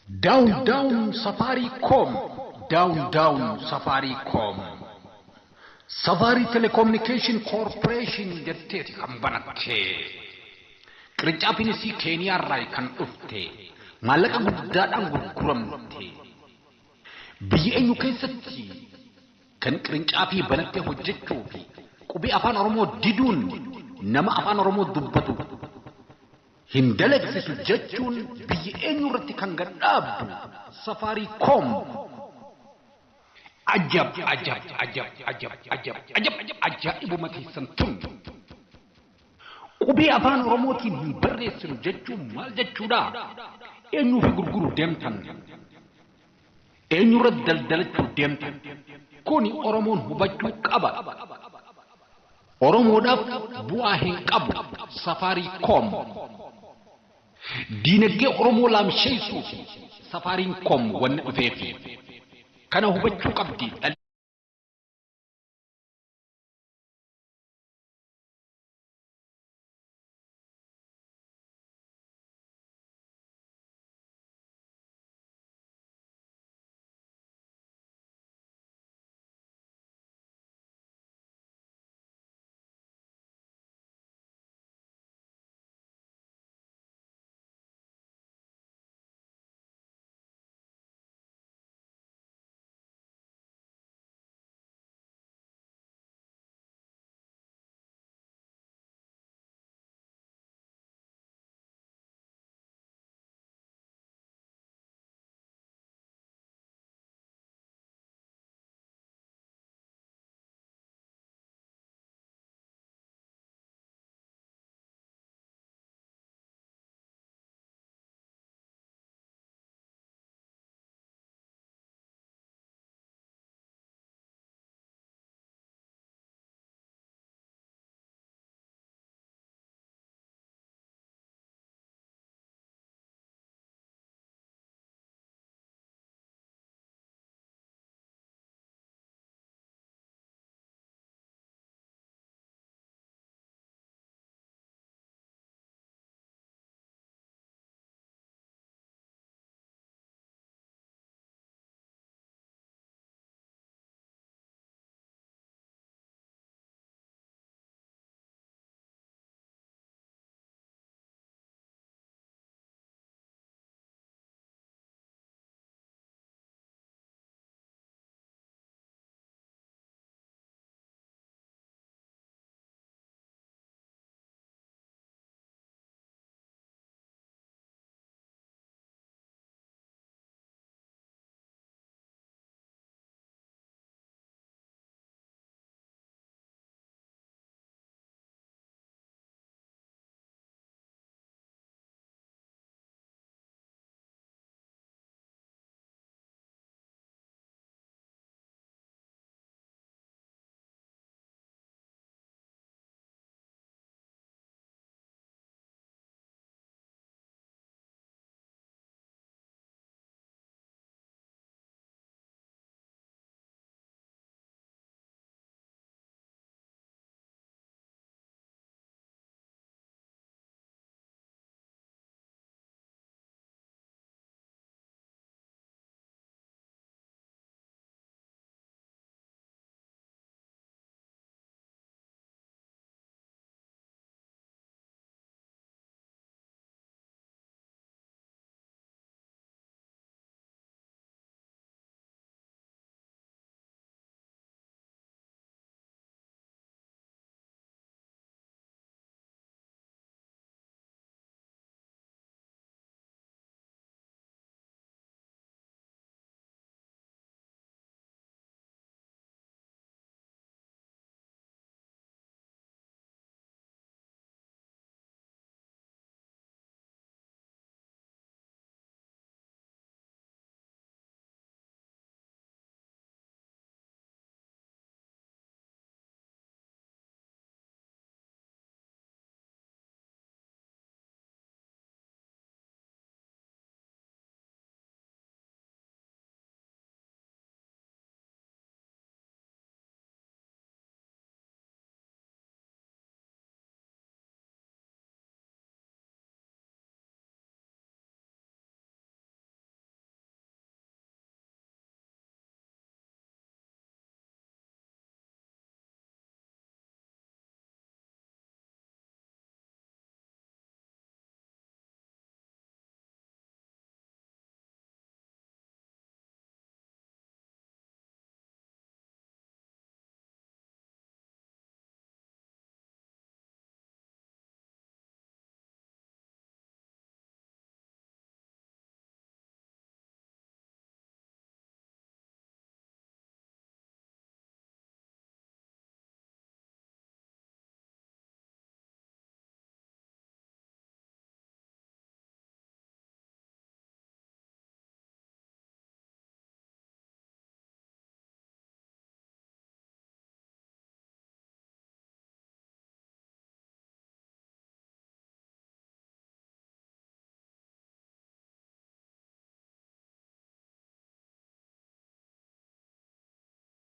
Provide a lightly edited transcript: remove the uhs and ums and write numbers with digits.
Down Safaricom. Down Safaricom. Safari Telecommunication Corporation jettee kan banattee. Qirincaafiinis Keeniyaa irraa kan dhufte. Maallaqa guddaadhaan gurguramte. Biyya eenyu keessatti kan qirincaafi banattee hojjechuu fi qubee afaan Oromoo diduun nama afaan Oromoo dubbatu hin dalagsisu jechuun biyya eenyu irratti kan gadhaabdu Safaricom. Ajaa'ibuma keessan tun qubee afaan Oromootiin hin barreessinu jechuun maal jechuudha? Eenyuu fi gurguruu deemtan? Eenyu irratti daldalachuu deemtan? Kuni Oromoon hubachuu qaba. Oromoodhaaf bu'aa hin qabu Safaricom. Diinagdee Oromoo laamsheessuu fi Safaricom wanni dhufeefi kana hubachuu qabdi.